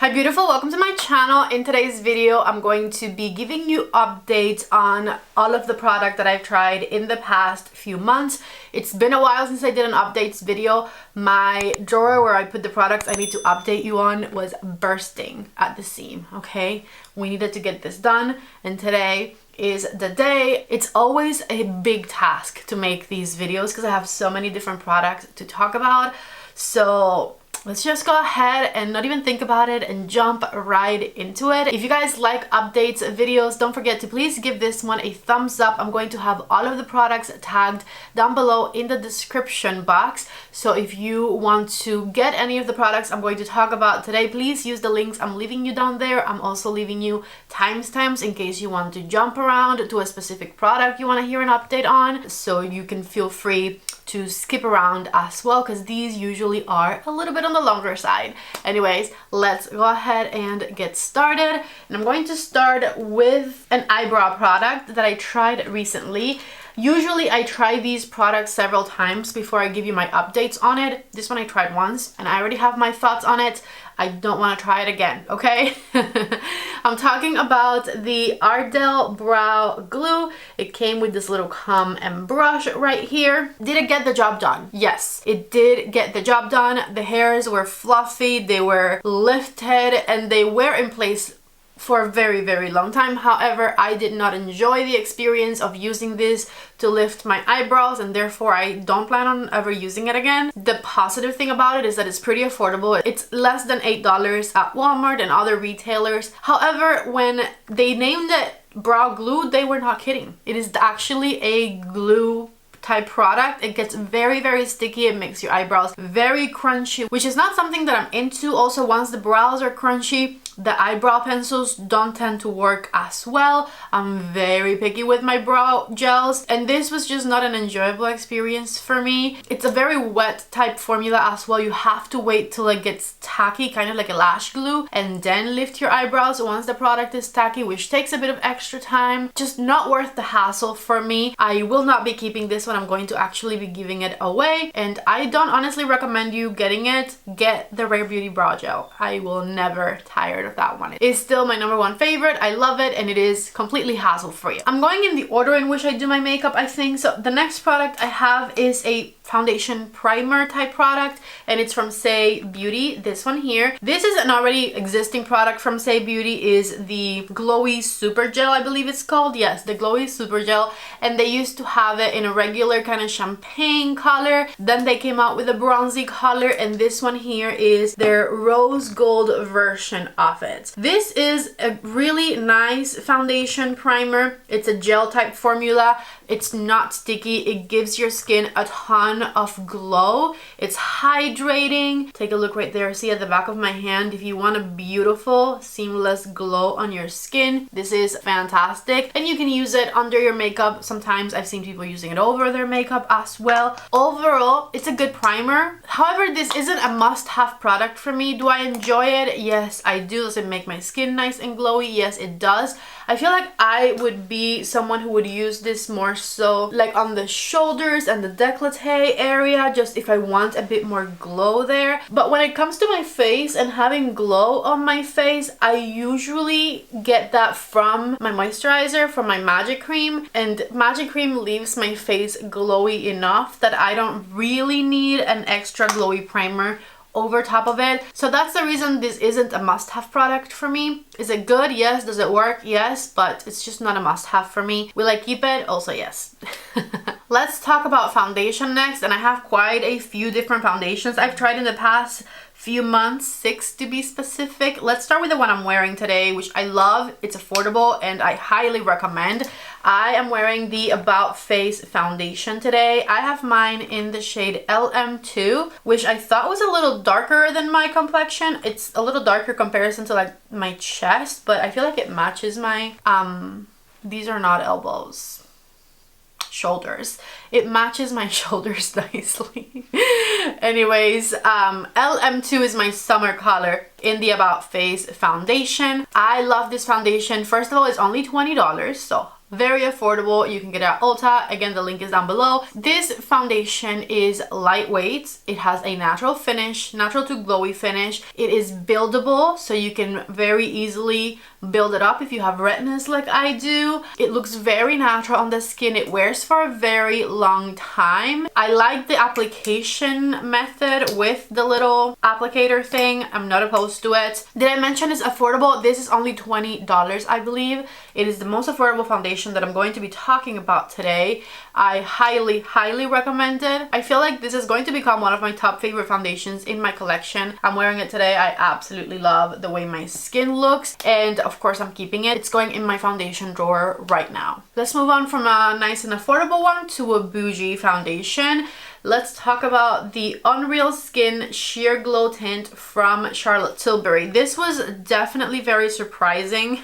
Hi beautiful, welcome to my channel. In today's video I'm going to be giving you updates on all of the product that I've tried in the past few months. It's been a while since I did an updates video. My drawer where I put the products I need to update you on was bursting at the seam. Okay, we needed to get this done and today is the day. It's always a big task to make these videos because I have so many different products to talk about. So let's just go ahead and not even think about it and jump right into it. If you guys like updates videos, don't forget to please give this one a thumbs up. I'm going to have all of the products tagged down below in the description box. So if you want to get any of the products I'm going to talk about today, please use the links I'm leaving you down there. I'm also leaving you timestamps in case you want to jump around to a specific product you want to hear an update on. So you can feel free to skip around as well because these usually are a little bit on the longer side. Anyways, let's go ahead and get started. And I'm going to start with an eyebrow product that I tried recently. Usually I try these products several times before I give you my updates on it. This one I tried once and I already have my thoughts on it. I don't want to try it again, okay? I'm talking about the Ardel Brow Glue. It came with this little comb and brush right here. Did it get the job done? Yes, it did get the job done. The hairs were fluffy, they were lifted, and they were in place for a very long time. However, I did not enjoy the experience of using this to lift my eyebrows and therefore I don't plan on ever using it again. The positive thing about it is that it's pretty affordable. It's less than $8 at Walmart and other retailers. However, when they named it brow glue, they were not kidding. It is actually a glue type product. It gets very sticky. It makes your eyebrows very crunchy, which is not something that I'm into. Also, once the brows are crunchy, the eyebrow pencils don't tend to work as well. I'm very picky with my brow gels and this was just not an enjoyable experience for me. It's a very wet type formula as well. You have to wait till it gets tacky, kind of like a lash glue, and then lift your eyebrows once the product is tacky, which takes a bit of extra time. Just not worth the hassle for me. I will not be keeping this one. I'm going to actually be giving it away and I don't honestly recommend you getting it. Get the Rare Beauty Brow Gel. I will never tire of that one. It is still my #1 favorite. I love it and it is completely hassle free. I'm going in the order in which I do my makeup, I think. So the next product I have is a foundation primer type product and it's from Saie Beauty. This one here. This is an already existing product from Saie Beauty, is the Glowy Super Gel, I believe it's called. Yes, the Glowy Super Gel, and they used to have it in a regular kind of champagne color. Then they came out with a bronzy color and this one here is their rose gold version of it. This is a really nice foundation primer. It's a gel type formula. It's not sticky. It gives your skin a ton of glow. It's hydrating. Take a look right there. See at the back of my hand, if you want a beautiful seamless glow on your skin, this is fantastic. And you can use it under your makeup. Sometimes I've seen people using it over their makeup as well. Overall, it's a good primer. However, this isn't a must-have product for me. Do I enjoy it? Yes, I do. Does it make my skin nice and glowy? Yes, it does. I feel like I would be someone who would use this more so like on the shoulders and the décolleté area, just if I want a bit more glow there. But when it comes to my face and having glow on my face, I usually get that from my moisturizer, from my Magic Cream, and Magic Cream leaves my face glowy enough that I don't really need an extra glowy primer over top of it. So that's the reason this isn't a must-have product for me. Is it good? Yes. Does it work? Yes, but it's just not a must-have for me. Will I keep it? Also yes. Let's talk about foundation next, and I have quite a few different foundations I've tried in the past few months, 6 to be specific. Let's start with the one I'm wearing today, which I love. It's affordable and I highly recommend. I am wearing the About Face foundation today. I have mine in the shade LM2, which I thought was a little darker than my complexion. It's a little darker comparison to like my chest, but I feel like it matches my, these are not elbows. Shoulders. It matches my shoulders nicely. Anyways, LM2 is my summer color in the About Face foundation. I love this foundation. First of all, it's only $20, so Very affordable. You can get it at Ulta. Again, the link is down below. This foundation is lightweight. It has a natural finish, natural to glowy finish. It is buildable, so you can very easily build it up if you have redness like I do. It looks very natural on the skin. It wears for a very long time. I like the application method with the little applicator thing. I'm not opposed to it. Did I mention it's affordable? This is only $20, I believe. It is the most affordable foundation that I'm going to be talking about today. I highly recommend it. I feel like this is going to become one of my top favorite foundations in my collection. I'm wearing it today. I absolutely love the way my skin looks, and of course I'm keeping it. It's going in my foundation drawer right now. Let's move on from a nice and affordable one to a bougie foundation. Let's talk about the Unreal Skin Sheer Glow Tint from Charlotte Tilbury. This was definitely very surprising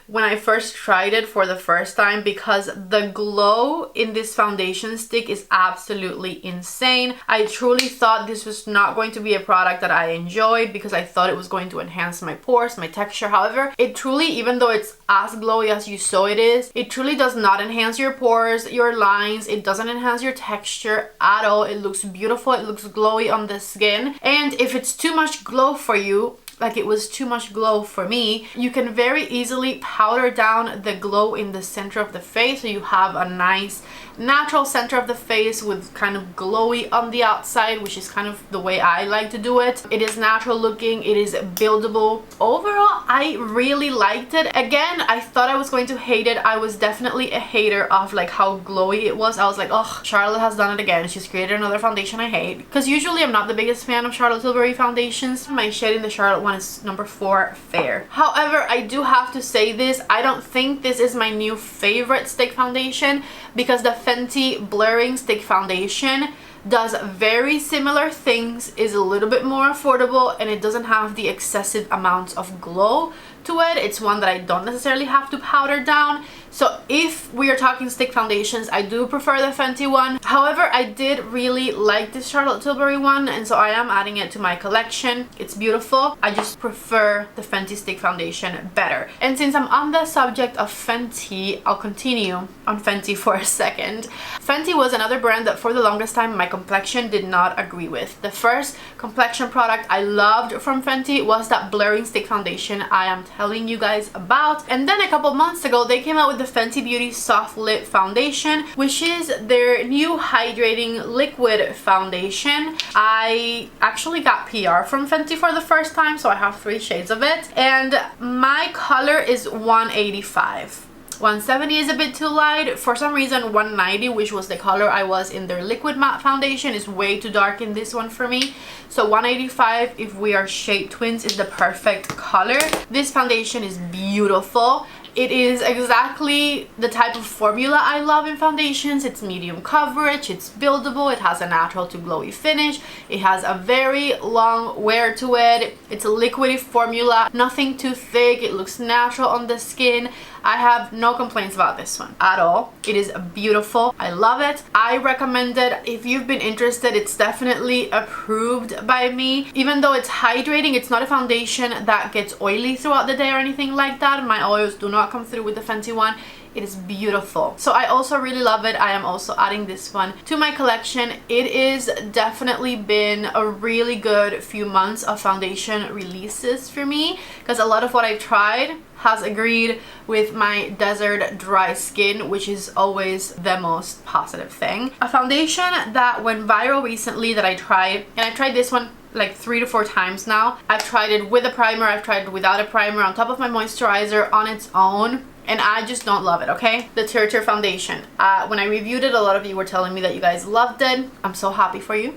when I first tried it for the first time, because the glow in this foundation stick is absolutely insane. I truly thought this was not going to be a product that I enjoyed, because I thought it was going to enhance my pores, my texture. However, it truly, even though it's as glowy as you saw it is, it truly does not enhance your pores, your lines. It doesn't enhance your texture at all. It looks beautiful. It looks glowy on the skin. And if it's too much glow for you, like it was too much glow for me, you can very easily powder down the glow in the center of the face, so you have a nice natural center of the face with kind of glowy on the outside, which is kind of the way I like to do it. It is natural looking. It is buildable. Overall, I really liked it. Again, I thought I was going to hate it. I was definitely a hater of like how glowy it was. I was like, oh, Charlotte has done it again. She's created another foundation I hate. Because usually I'm not the biggest fan of Charlotte Tilbury foundations. My shade in the Charlotte one is number 4, Fair. However, I do have to say this. I don't think this is my new favorite stick foundation, because the Fenty Blurring Stick Foundation does very similar things, is a little bit more affordable, and it doesn't have the excessive amounts of glow to it. It's one that I don't necessarily have to powder down. So if we are talking stick foundations, I do prefer the Fenty one. However, I did really like this Charlotte Tilbury one, and so I am adding it to my collection. It's beautiful. I just prefer the Fenty stick foundation better. And since I'm on the subject of Fenty, I'll continue on Fenty for a second. Fenty was another brand that for the longest time my complexion did not agree with. The first complexion product I loved from Fenty was that blurring stick foundation I am telling you guys about. And then a couple months ago, they came out with the Fenty Beauty Soft Lit Foundation, which is their new hydrating liquid foundation. I actually got PR from Fenty for the first time, so I have 3 shades of it, and my color is 185. 170 is a bit too light. For some reason 190, which was the color I was in their liquid matte foundation, is way too dark in this one for me. So 185, if we are shade twins, is the perfect color. This foundation is beautiful. It is exactly the type of formula I love in foundations. It's medium coverage, it's buildable, it has a natural to glowy finish, it has a very long wear to it, it's a liquidy formula, nothing too thick, it looks natural on the skin. I have no complaints about this one at all. It is beautiful. I love it. I recommend it. If you've been interested, it's definitely approved by me. Even though it's hydrating, it's not a foundation that gets oily throughout the day or anything like that. My oils do not come through with the Fenty one. It is beautiful. So I also really love it. I am also adding this one to my collection. It is definitely been a really good few months of foundation releases for me, because a lot of what I've tried has agreed with my desert dry skin, which is always the most positive thing. A foundation that went viral recently that I tried, and I've tried this one like 3 to 4 times now. I've tried it with a primer, I've tried it without a primer, on top of my moisturizer, on its own, and I just don't love it, okay? The TirTir foundation. When I reviewed it, a lot of you were telling me that you guys loved it. I'm so happy for you.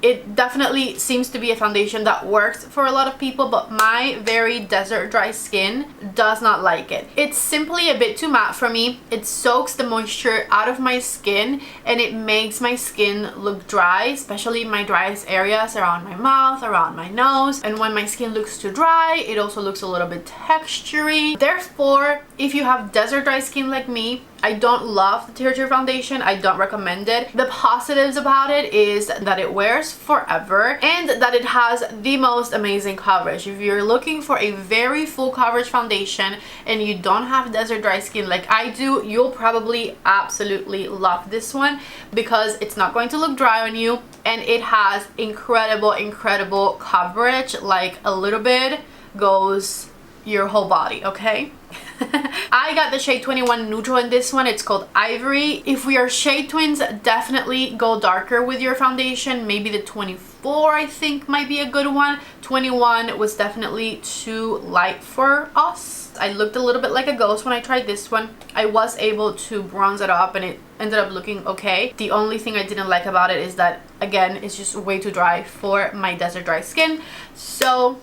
It definitely seems to be a foundation that works for a lot of people, but my very desert dry skin does not like it. It's simply a bit too matte for me. It soaks the moisture out of my skin, and it makes my skin look dry, especially my driest areas around my mouth, around my nose. And when my skin looks too dry, it also looks a little bit textury. Therefore, if you have desert dry skin like me, I don't love the TirTir foundation. I don't recommend it. The positives about it is that it wears forever and that it has the most amazing coverage. If you're looking for a very full coverage foundation and you don't have desert dry skin like I do, you'll probably absolutely love this one because it's not going to look dry on you, and it has incredible coverage. Like a little bit goes your whole body, okay? I got the shade 21 neutral in this one. It's called Ivory. If we are shade twins, definitely go darker with your foundation. Maybe the 24 I think might be a good one. 21 was definitely too light for us. I looked a little bit like a ghost when I tried this one. I was able to bronze it up and it ended up looking okay. The only thing I didn't like about it is that, again, it's just way too dry for my desert dry skin. So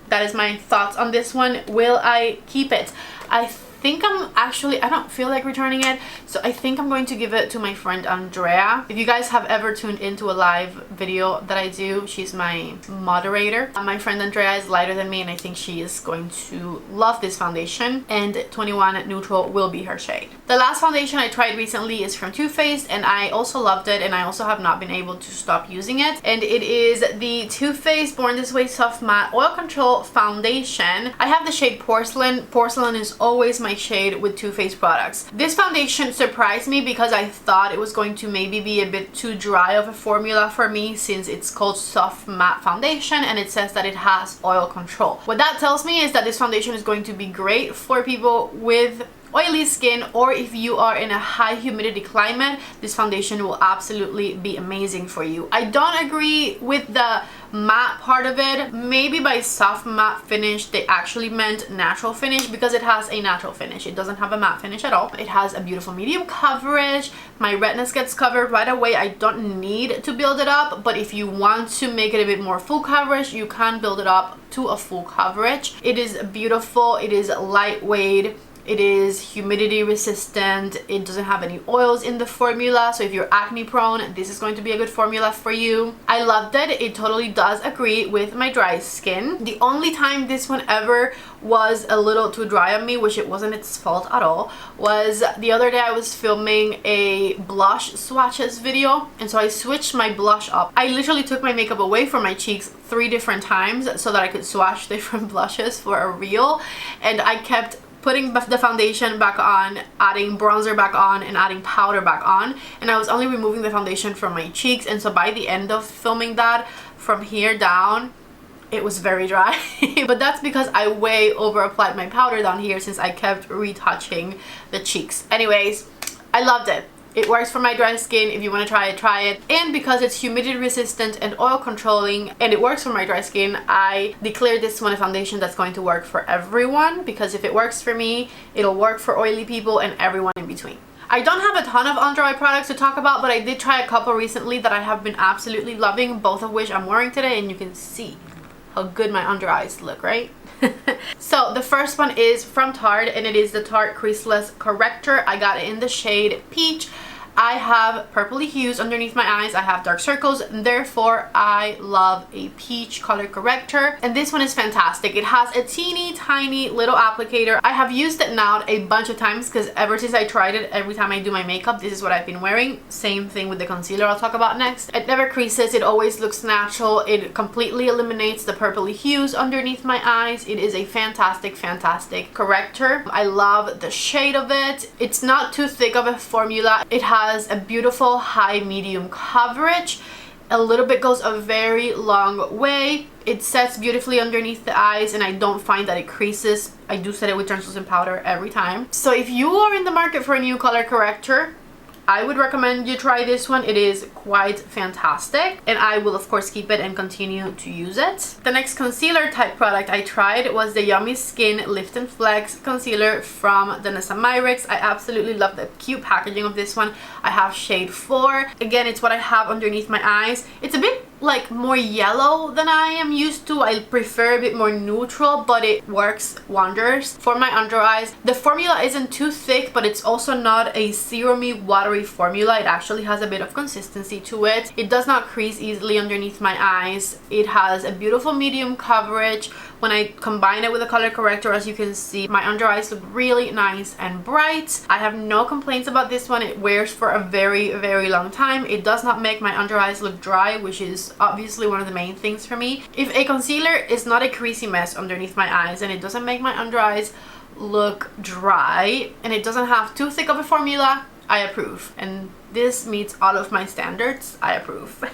that is my thoughts on this one. Will I keep it? I think I don't feel like returning it, so I think I'm going to give it to my friend Andrea. If you guys have ever tuned into a live video that I do, she's my moderator. My friend Andrea is lighter than me and I think she is going to love this foundation, and 21 neutral will be her shade. The last foundation I tried recently is from Too Faced and I also loved it, and I also have not been able to stop using it, and it is the Too Faced Born This Way Soft Matte Oil Control Foundation. I have the shade Porcelain. Porcelain is always my shade with Too Faced products. This foundation surprised me because I thought it was going to maybe be a bit too dry of a formula for me, since it's called Soft Matte Foundation and it says that it has oil control. What that tells me is that this foundation is going to be great for people with oily skin, or if you are in a high humidity climate, this foundation will absolutely be amazing for you. I don't agree with the matte part of it. Maybe by soft matte finish they actually meant natural finish, because it has a natural finish. It doesn't have a matte finish at all. It has a beautiful medium coverage. My redness gets covered right away. I don't need to build it up, but if you want to make it a bit more full coverage, you can build it up to a full coverage. It is beautiful. It is lightweight. It is humidity resistant. It doesn't have any oils in the formula, so if you're acne prone, this is going to be a good formula for you. I loved it. It totally does agree with my dry skin. The only time this one ever was a little too dry on me, which it wasn't its fault at all, was the other day I was filming a blush swatches video, and so I switched my blush up. I literally took my makeup away from my cheeks 3 different times so that I could swatch different blushes for a reel, and I kept putting the foundation back on, adding bronzer back on, and adding powder back on, and I was only removing the foundation from my cheeks, and so by the end of filming that, from here down, it was very dry. But that's because I way over applied my powder down here, since I kept retouching the cheeks. Anyways, I loved it. It works for my dry skin. If you want to try it, try it. And because it's humidity resistant and oil controlling, and it works for my dry skin, I declare this one a foundation that's going to work for everyone, because if it works for me, it'll work for oily people and everyone in between. I don't have a ton of under eye products to talk about, but I did try a couple recently that I have been absolutely loving, both of which I'm wearing today, and you can see how good my under eyes look, right? So the first one is from Tarte, and it is the Tarte Creaseless Corrector. I got it in the shade Peach. I have purpley hues underneath my eyes. I have dark circles, and therefore I love a peach color corrector, and this one is fantastic. It has a teeny tiny little applicator. I have used it now a bunch of times because ever since I tried it, every time I do my makeup, this is what I've been wearing. Same thing with the concealer I'll talk about next. It never creases. It always looks natural. It completely eliminates the purpley hues underneath my eyes. It is a fantastic corrector. I love the shade of it. It's not too thick of a formula. It has a beautiful high medium coverage. A little bit goes a very long way. It sets beautifully underneath the eyes, and I don't find that it creases. I do set it with translucent powder every time. So if you are in the market for a new color corrector, I would recommend you try this one. It is quite fantastic, and I will of course keep it and continue to use it. The next concealer type product I tried was the Yummy Skin Lift and Flex concealer from Danessa Myricks. I absolutely love the cute packaging of this one. I have shade 4. Again, it's what I have underneath my eyes. It's a bit like more yellow than I am used to. I prefer a bit more neutral, but it works wonders for my under eyes. The formula isn't too thick, but it's also not a serumy, watery formula. It actually has a bit of consistency to it. It does not crease easily underneath my eyes. It has a beautiful medium coverage. When I combine it with a color corrector, as you can see, my under eyes look really nice and bright. I have no complaints about this one. It wears for a very, very long time. It does not make my under eyes look dry, which is obviously one of the main things for me. If a concealer is not a creasy mess underneath my eyes and it doesn't make my under eyes look dry and it doesn't have too thick of a formula, I approve. And this meets all of my standards. I approve.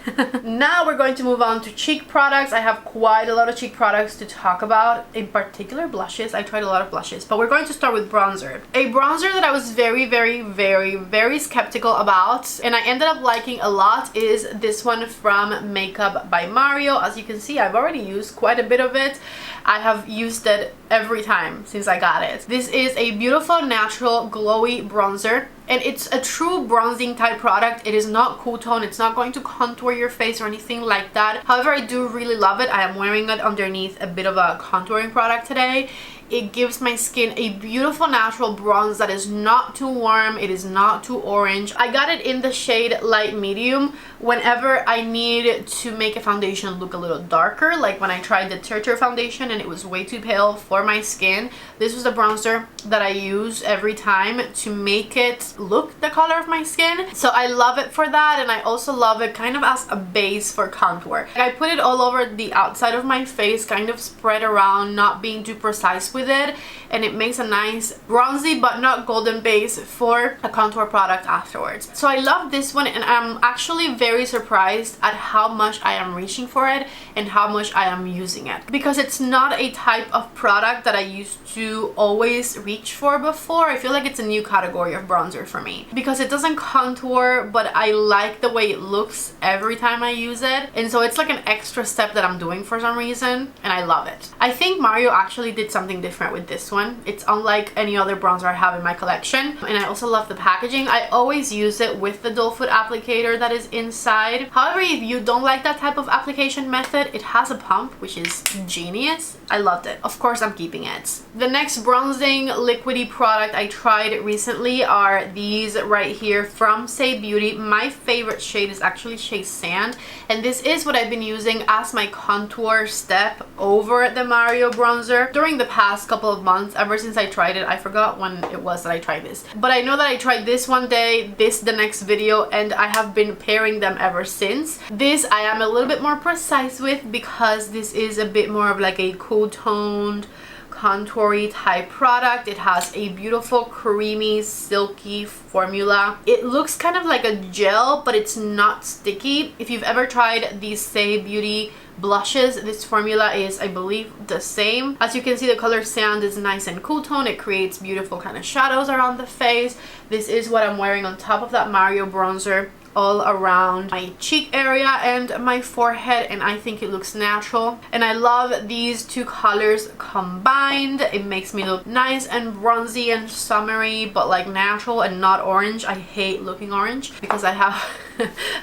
Now we're going to move on to cheek products. I have quite a lot of cheek products to talk about, in particular blushes. I tried a lot of blushes, but we're going to start with bronzer. A bronzer that I was very, very, very, very skeptical about and I ended up liking a lot is this one from Makeup by Mario. As you can see, I've already used quite a bit of it. I have used it every time since I got it. This is a beautiful, natural, glowy bronzer, and it's a true bronzing type product. It is not cool tone. It's not going to contour your face or anything like that. However, I do really love it. I am wearing it underneath a bit of a contouring product today. It gives my skin a beautiful natural bronze that is not too warm. It is not too orange. I got it in the shade light medium whenever I need to make a foundation look a little darker, like when I tried the TirTir foundation and it was way too pale for my skin. This was the bronzer that I use every time to make it look the color of my skin. So I love it for that, and I also love it kind of as a base for contour. I put it all over the outside of my face, kind of spread around, not being too precise with it, and it makes a nice bronzy but not golden base for a contour product afterwards. So I love this one, and I'm actually very surprised at how much I am reaching for it and how much I am using it, because it's not a type of product that I used to always reach for before. I feel like it's a new category of bronzer for me because it doesn't contour, but I like the way it looks every time I use it, and so it's like an extra step that I'm doing for some reason, and I love it. I think Mario actually did something different with this one. It's unlike any other bronzer I have in my collection, and I also love the packaging. I always use it with the doe foot applicator that is inside. However, if you don't like that type of application method, it has a pump, which is genius. I loved it. Of course, I'm keeping it. The next bronzing liquidy product I tried recently are these right here from Saie Beauty. My favorite shade is actually shade Sand, and this is what I've been using as my contour step over the Mario bronzer during the past couple of months, ever since I tried it. I forgot when it was that I tried this, but I know that I tried this one day, this the next video, and I have been pairing them ever since. This I am a little bit more precise with because this is a bit more of like a cool toned contoury type product. It has a beautiful creamy silky formula. It looks kind of like a gel, but it's not sticky. If you've ever tried these Saie Beauty blushes, this formula is, I believe, the same. As you can see, the color Sand is nice and cool tone. It creates beautiful kind of shadows around the face. This is what I'm wearing on top of that Mario bronzer, all around my cheek area and my forehead, and I think it looks natural, and I love these two colors combined. It makes me look nice and bronzy and summery, but like natural and not orange. I hate looking orange because I have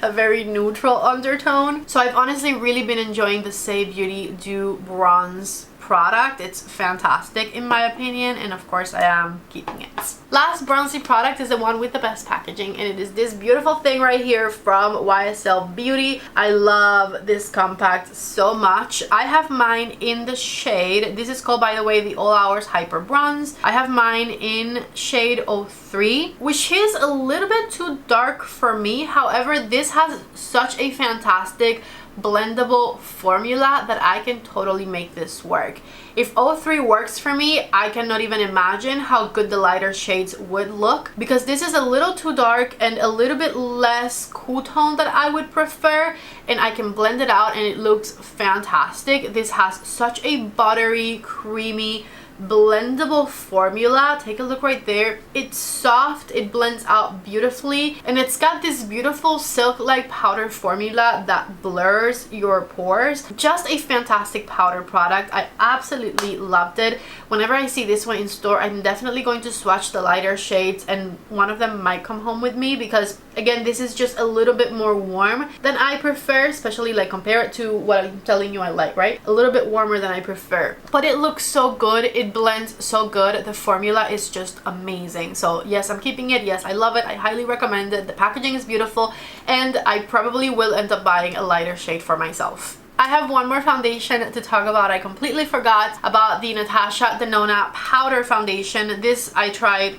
a very neutral undertone. So I've honestly really been enjoying the Saie Beauty Dew Bronze product. It's fantastic in my opinion, and of course I am keeping it. Last bronzy product is the one with the best packaging, and it is this beautiful thing right here from YSL Beauty. I love this compact so much. I have mine in the shade, this is called, by the way, the All Hours Hyper Bronze. I have mine in shade 03, which is a little bit too dark for me. However, this has such a fantastic blendable formula that I can totally make this work. If 03 works for me, I cannot even imagine how good the lighter shades would look, because this is a little too dark and a little bit less cool tone that I would prefer, and I can blend it out and it looks fantastic. This has such a buttery, creamy blendable formula. Take a look right there. It's soft, it blends out beautifully, and it's got this beautiful silk-like powder formula that blurs your pores. Just a fantastic powder product. I absolutely loved it. Whenever I see this one in store, I'm definitely going to swatch the lighter shades, and one of them might come home with me because, again, this is just a little bit more warm than I prefer, especially like compare it to what I'm telling you I like, right? A little bit warmer than I prefer. But it looks so good. It blends so good. The formula is just amazing. So yes, I'm keeping it. Yes, I love it. I highly recommend it. The packaging is beautiful, and I probably will end up buying a lighter shade for myself. I have one more foundation to talk about. I completely forgot about the Natasha Denona powder foundation. This I tried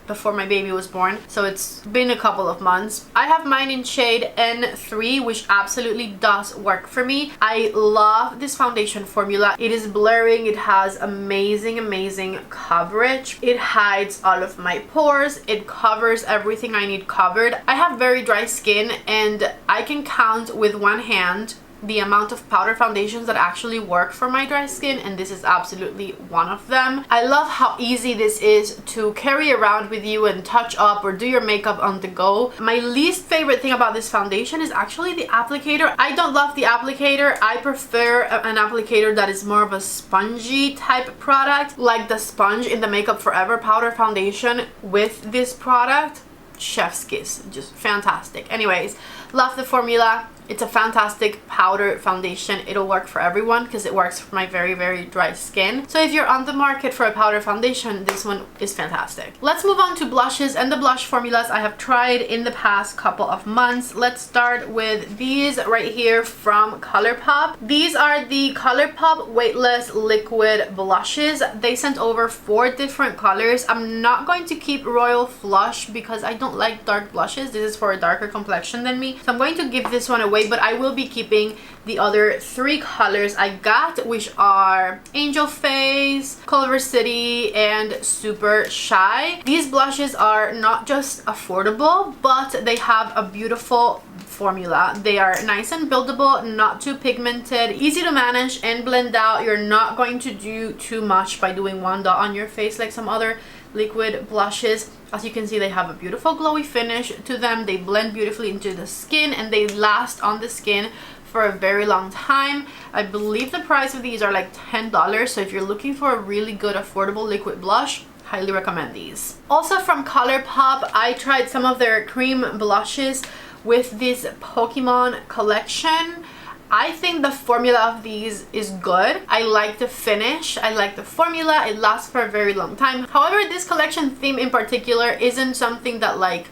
before my baby was born, so it's been a couple of months. I have mine in shade N3, which absolutely does work for me. I love this foundation formula. It is blurring. It has amazing coverage. It hides all of my pores. It covers everything I need covered. I have very dry skin, and I can count with one hand the amount of powder foundations that actually work for my dry skin, and this is absolutely one of them. I love how easy this is to carry around with you and touch up or do your makeup on the go. My least favorite thing about this foundation is actually the applicator. I don't love the applicator. I prefer an applicator that is more of a spongy type product, like the sponge in the Makeup Forever powder foundation with this product. Chef's kiss, just fantastic. Anyways, love the formula. It's a fantastic powder foundation. It'll work for everyone because it works for my very dry skin. So if you're on the market for a powder foundation, this one is fantastic. Let's move on to blushes and the blush formulas I have tried in the past couple of months. Let's start with these right here from Colourpop. These are the Colourpop Weightless Liquid Blushes. They sent over 4 different colors. I'm not going to keep Royal Flush because I don't like dark blushes. This is for a darker complexion than me. So I'm going to give this one away, but I will be keeping the other 3 colors I got, which are Angel Face, Culver City, and Super Shy. These blushes are not just affordable, but they have a beautiful formula. They are nice and buildable, not too pigmented, easy to manage and blend out. You're not going to do too much by doing one dot on your face like some other liquid blushes. As you can see, they have a beautiful glowy finish to them. They blend beautifully into the skin, and they last on the skin for a very long time. I believe the price of these are like $10, so if you're looking for a really good affordable liquid blush, highly recommend these. Also from Colourpop, I tried some of their cream blushes with this Pokemon collection. I think the formula of these is good. I like the finish. I like the formula. It lasts for a very long time. However, this collection theme in particular isn't something that like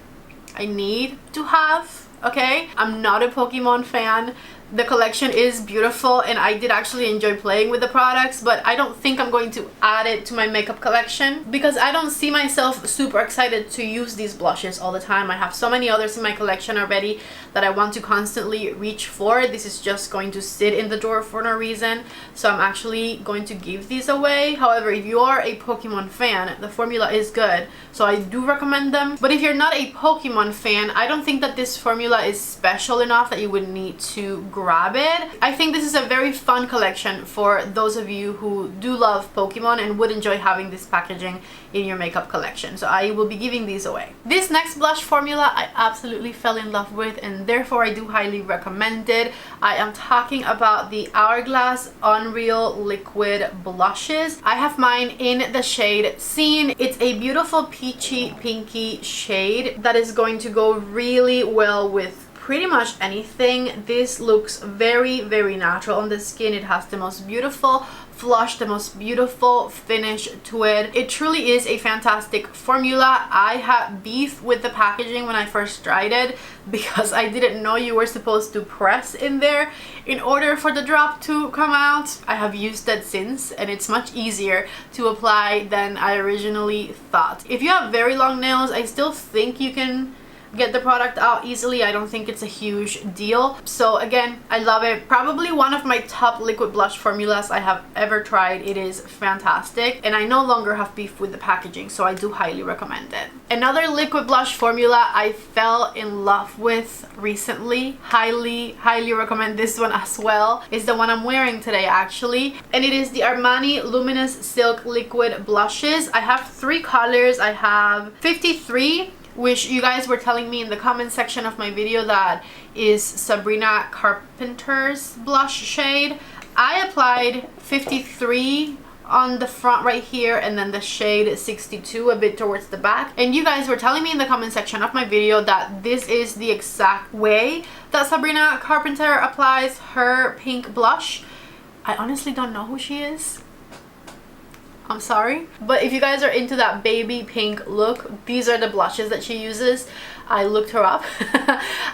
I need to have, okay? I'm not a Pokemon fan. The collection is beautiful, and I did actually enjoy playing with the products, but I don't think I'm going to add it to my makeup collection because I don't see myself super excited to use these blushes all the time. I have so many others in my collection already that I want to constantly reach for. This is just going to sit in the drawer for no reason, so I'm actually going to give these away. However, if you are a Pokemon fan, the formula is good, so I do recommend them. But if you're not a Pokemon fan, I don't think that this formula is special enough that you would need to grab it. I think this is a very fun collection for those of you who do love Pokemon and would enjoy having this packaging in your makeup collection, so I will be giving these away. This next blush formula I absolutely fell in love with, and therefore I do highly recommend it. I am talking about the Hourglass Unreal Liquid Blushes. I have mine in the shade Scene. It's a beautiful peachy pinky shade that is going to go really well with pretty much anything. This looks very natural on the skin. It has the most beautiful flush, the most beautiful finish to it. It truly is a fantastic formula. I had beef with the packaging when I first tried it because I didn't know you were supposed to press in there in order for the drop to come out. I have used that since, and it's much easier to apply than I originally thought. If you have very long nails, I still think you can get the product out easily. I don't think it's a huge deal. So again, I love it. Probably one of my top liquid blush formulas I have ever tried. It is fantastic, and I no longer have beef with the packaging, so I do highly recommend it. Another liquid blush formula I fell in love with recently, highly recommend this one as well, is the one I'm wearing today actually, and it is the Armani Luminous Silk Liquid Blushes. I have 3 colors. I have 53, which you guys were telling me in the comment section of my video that is Sabrina Carpenter's blush shade. I applied 53 on the front right here, and then the shade 62 a bit towards the back, and you guys were telling me in the comment section of my video that this is the exact way that Sabrina Carpenter applies her pink blush. I honestly don't know who she is, I'm sorry, but if you guys are into that baby pink look, these are the blushes that she uses. I looked her up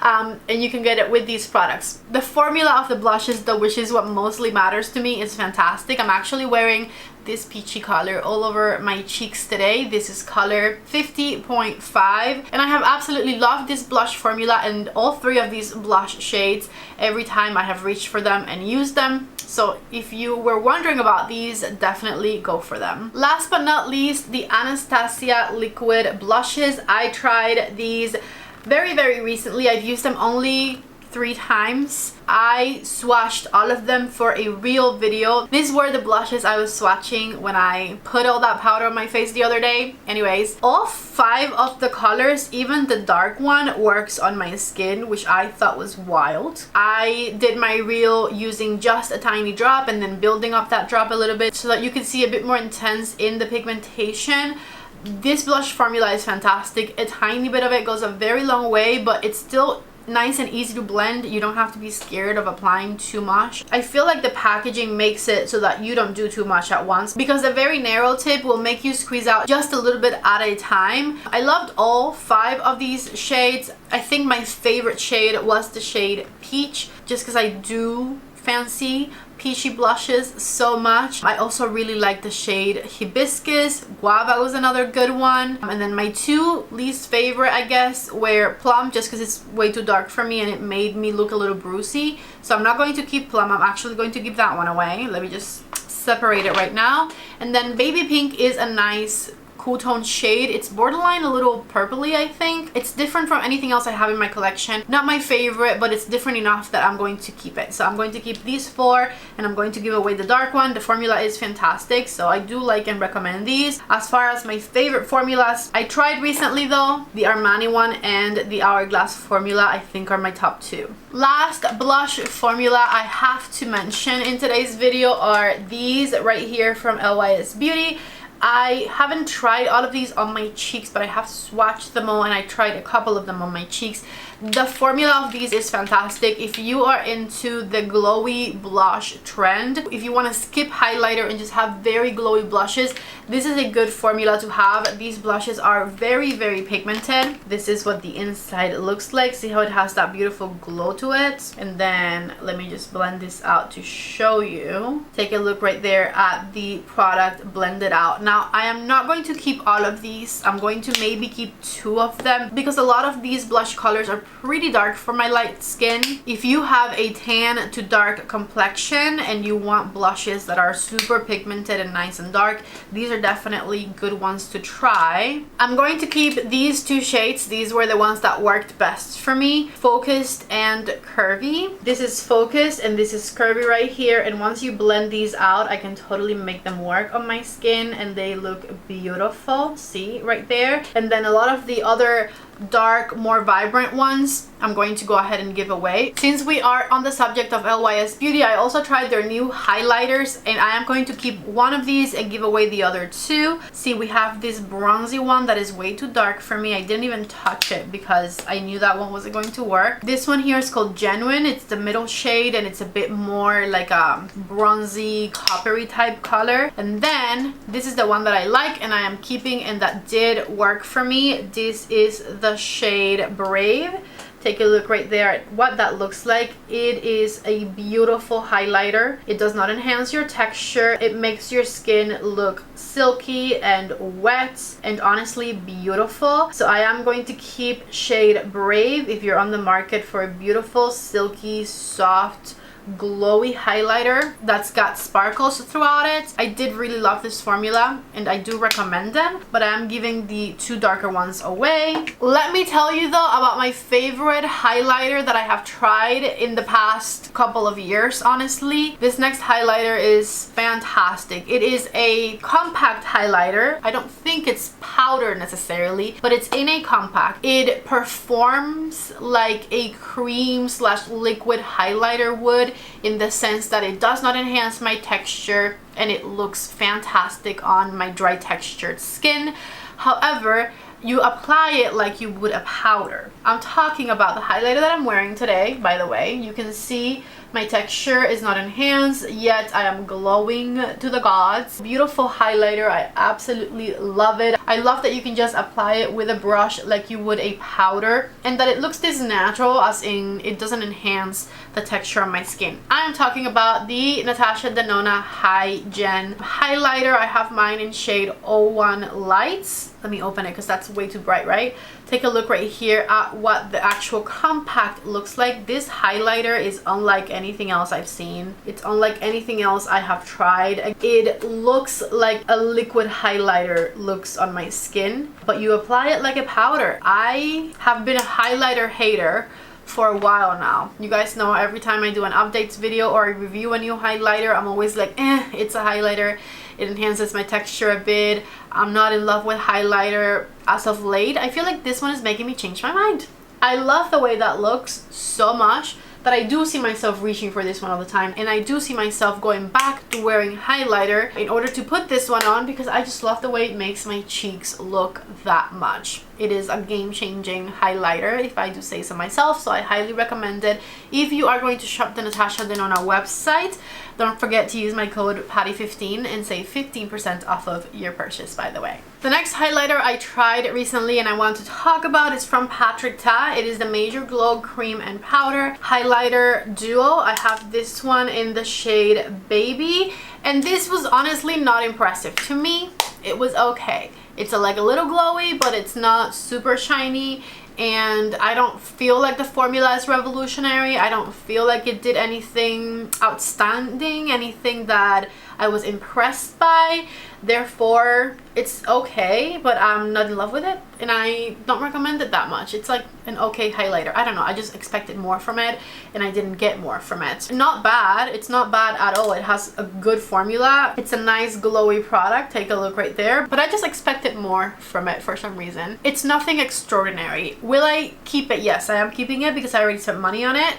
and you can get it with these products. The formula of the blushes though, which is what mostly matters to me, is fantastic. I'm actually wearing this peachy color all over my cheeks today. This is color 50.5, and I have absolutely loved this blush formula and all 3 of these blush shades every time I have reached for them and used them. So if you were wondering about these, definitely go for them. Last but not least, the Anastasia liquid blushes. I tried these very recently. I've used them only 3 times. I swatched all of them for a real video. These were the blushes I was swatching when I put all that powder on my face the other day. Anyways, all 5 of the colors, even the dark one, works on my skin, which I thought was wild. I did my reel using just a tiny drop and then building up that drop a little bit so that you can see a bit more intense in the pigmentation. This blush formula is fantastic. A tiny bit of it goes a very long way, but it's still nice and easy to blend. You don't have to be scared of applying too much. I feel like the packaging makes it so that you don't do too much at once, because the very narrow tip will make you squeeze out just a little bit at a time. I loved all 5 of these shades. I think my favorite shade was the shade Peach, just because I do fancy peachy blushes so much. I also really like the shade Hibiscus. Guava was another good one. And then my 2 least favorite, I guess, were Plum, just because it's way too dark for me and it made me look a little bruisey. So I'm not going to keep Plum. I'm actually going to give that one away. Let me just separate it right now. And then Baby Pink is a nice cool tone shade. It's borderline a little purpley, I think. It's different from anything else I have in my collection. Not my favorite, but it's different enough that I'm going to keep it. So I'm going to keep these 4, and I'm going to give away the dark one. The formula is fantastic, so I do like and recommend these. As far as my favorite formulas I tried recently though, the Armani one and the Hourglass formula I think are my top 2. Last blush formula I have to mention in today's video are these right here from LYS Beauty. I haven't tried all of these on my cheeks, but I have swatched them all and I tried a couple of them on my cheeks. The formula of these is fantastic. If you are into the glowy blush trend, if you want to skip highlighter and just have very glowy blushes, this is a good formula to have. These blushes are very pigmented. This is what the inside looks like. See how it has that beautiful glow to it? And then let me just blend this out to show you. Take a look right there at the product blended out. Now I am not going to keep all of these. I'm going to maybe keep 2 of them, because a lot of these blush colors are pretty dark for my light skin. If you have a tan to dark complexion and you want blushes that are super pigmented and nice and dark, these are definitely good ones to try. I'm going to keep these 2 shades. These were the ones that worked best for me. Focused and Curvy. This is Focused and this is Curvy right here, and once you blend these out, I can totally make them work on my skin and they look beautiful. See right there? And then a lot of the other dark, more vibrant ones I'm going to go ahead and give away. Since we are on the subject of LYS Beauty, I also tried their new highlighters, and I am going to keep one of these and give away the other 2. See, we have this bronzy one that is way too dark for me. I didn't even touch it because I knew that one wasn't going to work. This one here is called Genuine. It's the middle shade and it's a bit more like a bronzy, coppery type color. And then this is the one that I like and I am keeping, and that did work for me. This is the shade Brave. Take a look right there at what that looks like. It is a beautiful highlighter. It does not enhance your texture. It makes your skin look silky and wet and honestly beautiful. So I am going to keep shade Brave if you're on the market for a beautiful, silky, soft, glowy highlighter that's got sparkles throughout it. I did really love this formula and I do recommend them, but I'm giving the two darker ones away. Let me tell you though about my favorite highlighter that I have tried in the past couple of years, honestly. This next highlighter is fantastic. It is a compact highlighter. I don't think it's powder necessarily, but it's in a compact. It performs like a cream slash liquid highlighter would, in the sense that it does not enhance my texture and it looks fantastic on my dry textured skin. However, you apply it like you would a powder. I'm talking about the highlighter that I'm wearing today, by the way. You can see my texture is not enhanced, yet I am glowing to the gods. Beautiful highlighter. I absolutely love it. I love that you can just apply it with a brush like you would a powder, and that it looks this natural, as in it doesn't enhance the texture on my skin. I am talking about the Natasha Denona High Gen highlighter. I have mine in shade 01 Lights. Let me open it because that's way too bright, right? Take a look right here at what the actual compact looks like. This highlighter is unlike anything else I've seen. It's unlike anything else I have tried. It looks like a liquid highlighter looks on my skin, but you apply it like a powder. I have been a highlighter hater for a while now. You guys know every time I do an updates video or I review a new highlighter, I'm always like, it's a highlighter. It enhances my texture a bit. I'm not in love with highlighter as of late. I feel like this one is making me change my mind. I love the way that looks so much that I do see myself reaching for this one all the time, and I do see myself going back to wearing highlighter in order to put this one on because I just love the way it makes my cheeks look that much. It is a game-changing highlighter, if I do say so myself, so I highly recommend it. If you are going to shop the Natasha Denona website, don't forget to use my code PATTY15 and save 15% off of your purchase, by the way. The next highlighter I tried recently and I want to talk about is from Patrick Ta. It is the Major Glow Cream and Powder Highlighter Duo. I have this one in the shade Baby, and this was honestly not impressive to me. It was okay. It's like a little glowy, but it's not super shiny, and I don't feel like the formula is revolutionary. I don't feel like it did anything outstanding, anything that I was impressed by. Therefore, it's okay, but I'm not in love with it, and I don't recommend it that much. It's like an okay highlighter. I don't know, I just expected more from it, and I didn't get more from it. Not bad. It's not bad at all. It has a good formula. It's a nice glowy product. Take a look right there, but I just expected more from it for some reason. It's nothing extraordinary. Will I keep it? Yes, I am keeping it because I already spent money on it.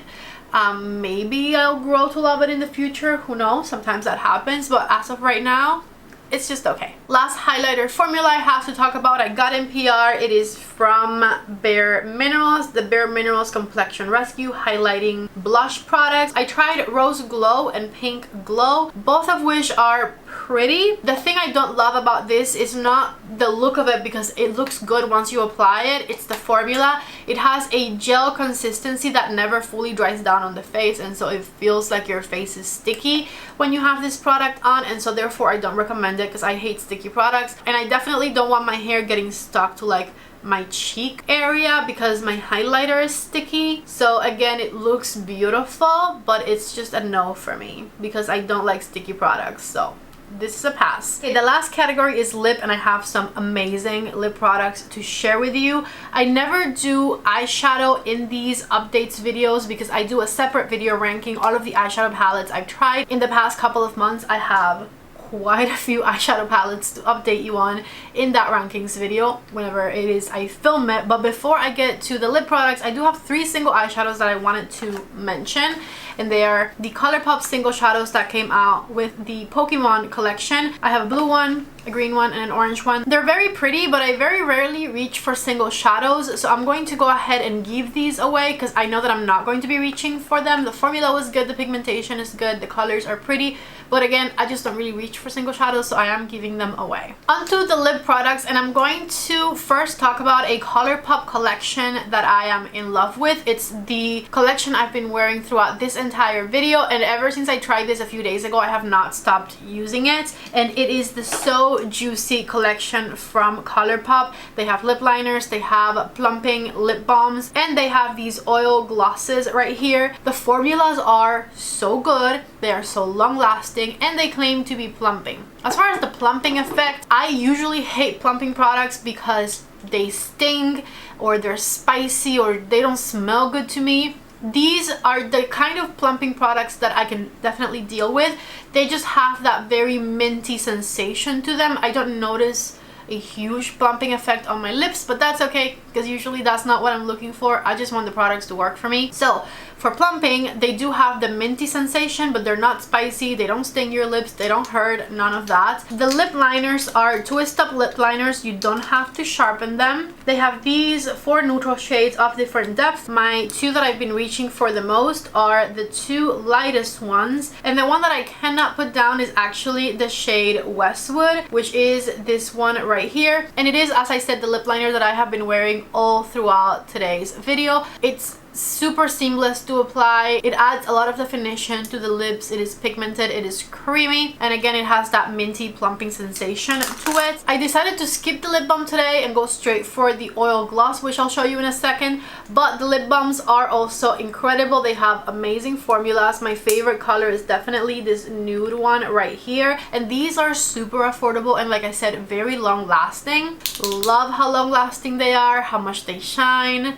Maybe I'll grow to love it in the future. Who knows? Sometimes that happens, but as of right now, it's just okay. Last highlighter formula I have to talk about, I got in PR. It is from Bare Minerals, the Bare Minerals Complexion Rescue Highlighting Blush products. I tried Rose Glow and Pink Glow, both of which are pretty. The thing I don't love about this is not the look of it, because it looks good once you apply it. It's the formula. It has a gel consistency that never fully dries down on the face, and so it feels like your face is sticky when you have this product on, and so therefore I don't recommend it because I hate sticky products, and I definitely don't want my hair getting stuck to like my cheek area because my highlighter is sticky. So again, it looks beautiful, but it's just a no for me because I don't like sticky products. So this is a pass. Okay, the last category is lip, and I have some amazing lip products to share with you. I never do eyeshadow in these updates videos because I do a separate video ranking all of the eyeshadow palettes I've tried in the past couple of months. I have quite a few eyeshadow palettes to update you on in that rankings video whenever it is I film it. But before I get to the lip products, I do have 3 single eyeshadows that I wanted to mention, and they are the Colourpop single shadows that came out with the Pokemon collection. I have a blue one, a green one, and an orange one. They're very pretty, but I very rarely reach for single shadows, so I'm going to go ahead and give these away because I know that I'm not going to be reaching for them. The formula was good, the pigmentation is good, the colors are pretty, but again, I just don't really reach for single shadows, so I am giving them away. Onto the lip products, and I'm going to first talk about a Colourpop collection that I am in love with. It's the collection I've been wearing throughout this entire video, and ever since I tried this a few days ago, I have not stopped using it, and it is the So Juicy collection from Colourpop. They have lip liners, they have plumping lip balms, and they have these oil glosses right here. The formulas are so good, they are so long lasting, and they claim to be plumping. As far as the plumping effect, I usually hate plumping products because they sting or they're spicy or they don't smell good to me. These are the kind of plumping products that I can definitely deal with. They just have that very minty sensation to them. I don't notice a huge plumping effect on my lips, but that's okay because usually that's not what I'm looking for. I just want the products to work for me. So for plumping, they do have the minty sensation, but they're not spicy, they don't sting your lips, they don't hurt, none of that. The lip liners are twist up lip liners, you don't have to sharpen them. They have these 4 neutral shades of different depth. My 2 that I've been reaching for the most are the 2 lightest ones, and the one that I cannot put down is actually the shade Westwood, which is this one right here. And it is, as I said, the lip liner that I have been wearing all throughout today's video. It's super seamless to apply. It adds a lot of definition to the lips. It is pigmented, it is creamy, and again it has that minty plumping sensation to it. I decided to skip the lip balm today and go straight for the oil gloss, which I'll show you in a second, but the lip balms are also incredible. They have amazing formulas. My favorite color is definitely this nude one right here, and these are super affordable and, like I said, very long lasting. Love how long lasting they are, how much they shine.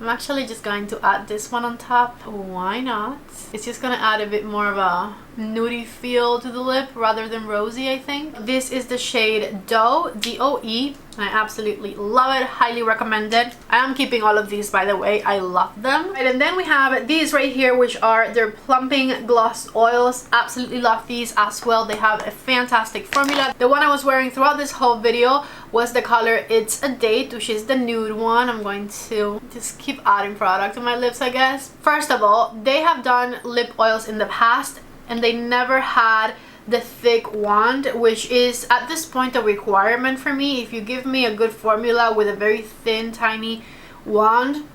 I'm actually just going to add this one on top. Why not? It's just gonna add a bit more of a nudie feel to the lip rather than rosy, I think. This is the shade Doe, D-O-E. I absolutely love it, highly recommend it. I am keeping all of these, by the way, I love them. Right, and then we have these right here, which are their plumping gloss oils. Absolutely love these as well. They have a fantastic formula. The one I was wearing throughout this whole video was the color It's a Date, which is the nude one. I'm going to just keep adding product to my lips, I guess. First of all, they have done lip oils in the past, and they never had the thick wand, which is at this point a requirement for me. If you give me a good formula with a very thin, tiny wand,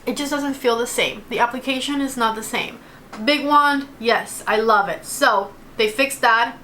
it just doesn't feel the same. The application is not the same. Big wand, yes, I love it. So they fixed that.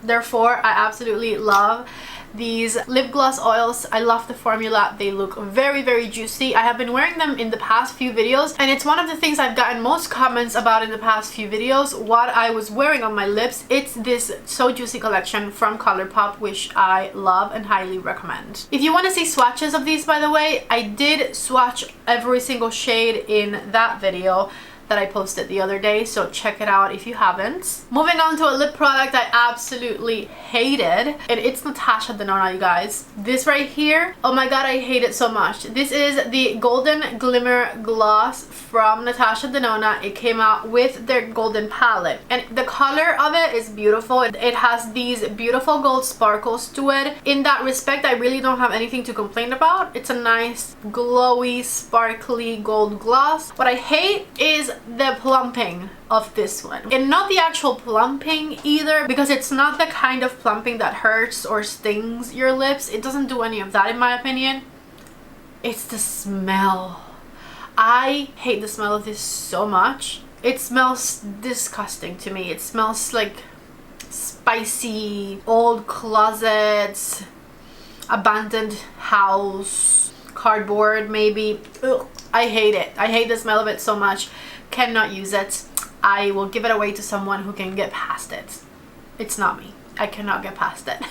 Therefore, I absolutely love these lip gloss oils. I love the formula. They look very, very juicy. I have been wearing them in the past few videos, and it's one of the things I've gotten most comments about in the past few videos, what I was wearing on my lips. It's this So Juicy collection from Colourpop, which I love and highly recommend. If you want to see swatches of these, by the way, I did swatch every single shade in that video that I posted the other day, so check it out if you haven't. Moving on to a lip product I absolutely hated, and it's Natasha Denona, you guys. This right here, oh my god, I hate it so much. This is the Golden Glimmer Gloss from Natasha Denona. It came out with their golden palette, and the color of it is beautiful. It has these beautiful gold sparkles to it. In that respect, I really don't have anything to complain about. It's a nice glowy, sparkly gold gloss. What I hate is the plumping of this one, and not the actual plumping either, because it's not the kind of plumping that hurts or stings your lips. It doesn't do any of that in my opinion. It's the smell. I hate the smell of this so much. It smells disgusting to me. It smells like spicy, old closets, abandoned house, cardboard maybe. Ugh. I hate it. I hate the smell of it so much. Cannot use it. I will give it away to someone who can get past it. It's not me. I cannot get past it.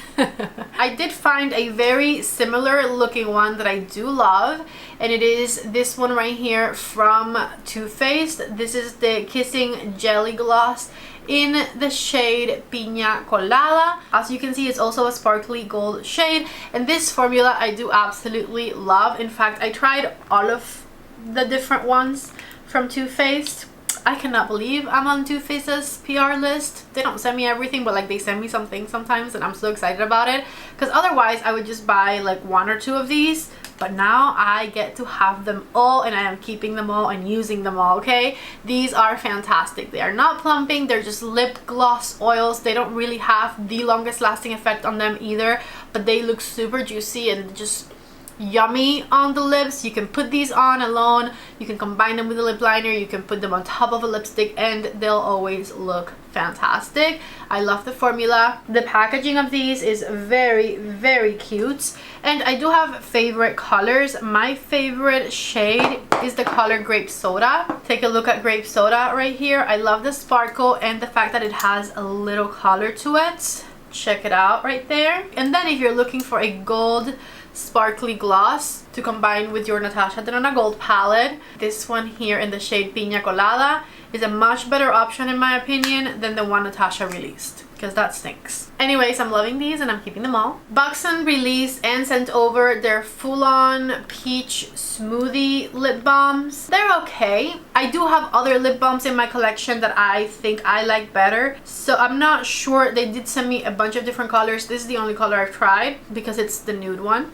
I did find a very similar looking one that I do love, and it is this one right here from Too Faced. This is the Kissing Jelly Gloss in the shade Piña Colada. As you can see, it's also a sparkly gold shade, and this formula I do absolutely love. In fact, I tried all of the different ones from Too Faced. I cannot believe I'm on Too Faced's PR list. They don't send me everything, but like they send me something sometimes, and I'm so excited about it, because otherwise I would just buy like 1 or 2 of these. but now I get to have them all, and I am keeping them all and using them all, okay? These are fantastic. They are not plumping, they're just lip gloss oils. They don't really have the longest lasting effect on them either, but they look super juicy and just yummy on the lips. You can put these on alone, you can combine them with a lip liner, you can put them on top of a lipstick, and they'll always look fantastic. I love the formula. The packaging of these is very, very cute, and I do have favorite colors. My favorite shade is the color Grape Soda. Take a look at Grape Soda right here. I love the sparkle and the fact that it has a little color to it. Check it out right there. And then if you're looking for a gold sparkly gloss to combine with your Natasha Denona Gold palette, this one here in the shade Piña Colada is a much better option in my opinion than the one Natasha released, because that stinks. Anyways, I'm loving these and I'm keeping them all. Buxom released and sent over their full-on peach smoothie lip balms. They're okay. I do have other lip balms in my collection that I think I like better, so I'm not sure. They did send me a bunch of different colors. This is the only color I've tried because it's the nude one.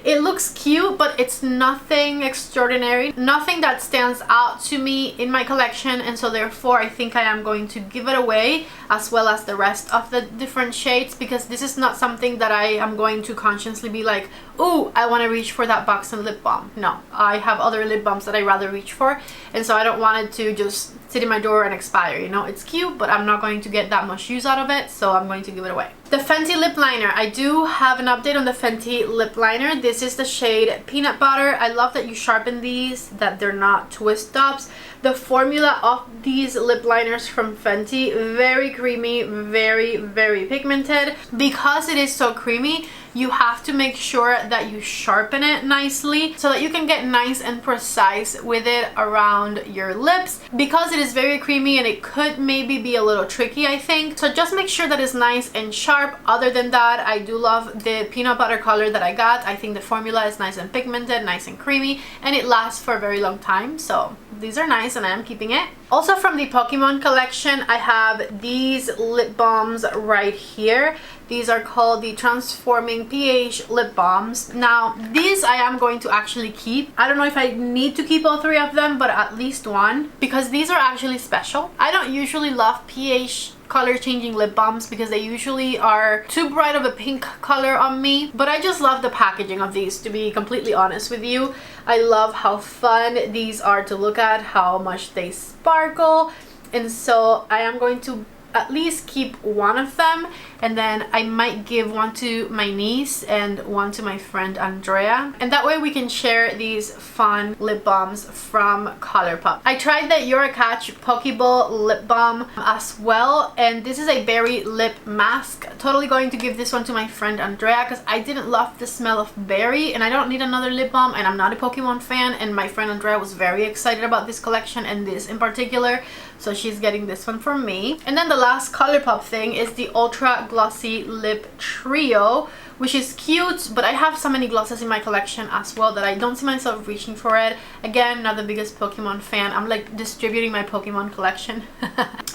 It looks cute, but it's nothing extraordinary, nothing that stands out to me in my collection, and so therefore I think I am going to give it away, as well as the rest of the different shades, because this is not something that I am going to consciously be like, oh, I want to reach for that Buxom lip balm. No, I have other lip balms that I rather reach for, and so I don't want it to just sit in my drawer and expire, you know. It's cute, but I'm not going to get that much use out of it, so I'm going to give it away. The Fenty lip liner. I do have an update on the Fenty lip liner. This is the shade Peanut Butter. I love that you sharpen these, that they're not twist tops. The formula of these lip liners from Fenty, very creamy, very, very pigmented. Because it is so creamy, you have to make sure that you sharpen it nicely so that you can get nice and precise with it around your lips, because it is very creamy and it could maybe be a little tricky, I think. So just make sure that it's nice and sharp. Other than that, I do love the peanut butter color that I got. I think the formula is nice and pigmented, nice and creamy, and it lasts for a very long time. So these are nice and I am keeping it. Also from the Pokemon collection, I have these lip balms right here. These are called the Transforming pH Lip Balms. Now, these I am going to actually keep. I don't know if I need to keep all three of them, but at least one, because these are actually special. I don't usually love pH color changing lip balms because they usually are too bright of a pink color on me, but I just love the packaging of these, to be completely honest with you. I love how fun these are to look at, how much they sparkle, and so I am going to at least keep one of them, and then I might give one to my niece and one to my friend Andrea, and that way we can share these fun lip balms from Colourpop. I tried the You're a Catch Pokeball lip balm as well, and this is a berry lip mask. Totally going to give this one to my friend Andrea because I didn't love the smell of berry, and I don't need another lip balm, and I'm not a Pokemon fan, and my friend Andrea was very excited about this collection and this in particular, so she's getting this one from me. And then the last Colourpop thing is the Ultra Glossy Lip Trio, which is cute, but I have so many glosses in my collection as well that I don't see myself reaching for it. Again, not the biggest Pokemon fan. I'm like distributing my Pokemon collection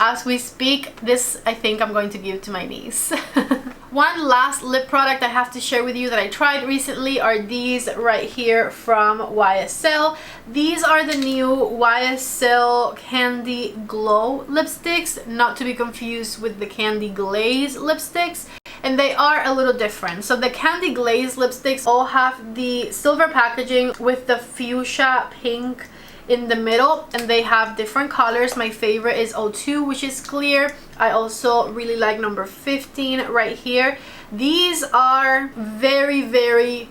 as we speak. This I think I'm going to give to my niece. One last lip product I have to share with you that I tried recently are these right here from YSL. These are the new YSL Candy Glow lipsticks, not to be confused with the Candy Glaze lipsticks. And they are a little different. So the Candy Glaze lipsticks all have the silver packaging with the fuchsia pink in the middle, and they have different colors. My favorite is 02, which is clear. I also really like number 15 right here. These are very, very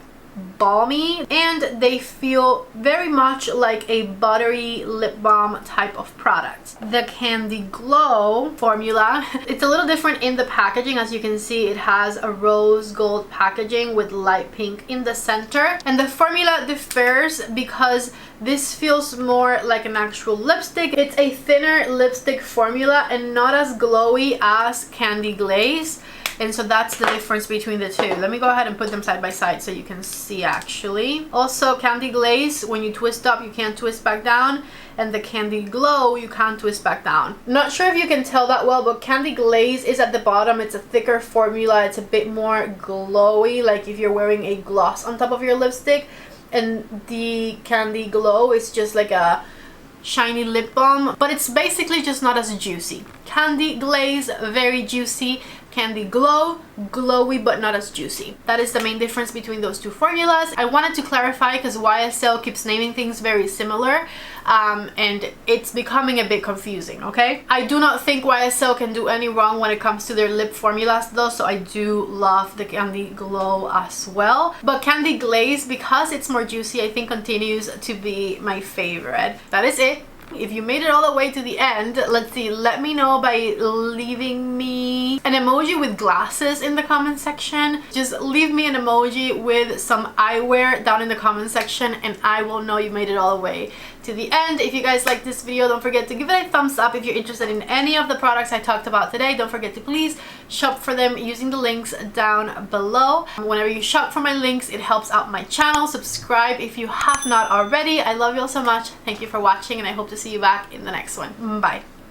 balmy, and they feel very much like a buttery lip balm type of product. The Candy Glow formula, it's a little different in the packaging. As you can see, it has a rose gold packaging with light pink in the center, and the formula differs because this feels more like an actual lipstick. It's a thinner lipstick formula and not as glowy as Candy Glaze. And so that's the difference between the two. Let me go ahead and put them side by side so you can see actually. Also, Candy Glaze, when you twist up, you can't twist back down. And the Candy Glow, you can't twist back down. Not sure if you can tell that well, but Candy Glaze is at the bottom. It's a thicker formula. It's a bit more glowy, like if you're wearing a gloss on top of your lipstick. and the Candy Glow is just like a shiny lip balm, but it's basically just not as juicy. Candy Glaze, very juicy. Candy Glow, glowy but not as juicy. That is the main difference between those two formulas. I wanted to clarify because YSL keeps naming things very similar, and it's becoming a bit confusing, okay? I do not think YSL can do any wrong when it comes to their lip formulas though, so I do love the Candy Glow as well. But Candy Glaze, because it's more juicy, I think continues to be my favorite. That is it. If you made it all the way to the end, let's see, let me know by leaving me an emoji with glasses in the comment section. Just leave me an emoji with some eyewear down in the comment section and I will know you made it all the way to the end. If you guys like this video, don't forget to give it a thumbs up. If you're interested in any of the products I talked about today, don't forget to please shop for them using the links down below. Whenever you shop for my links, it helps out my channel. Subscribe if you have not already. I love you all so much. Thank you for watching and I hope to see you back in the next one. Bye.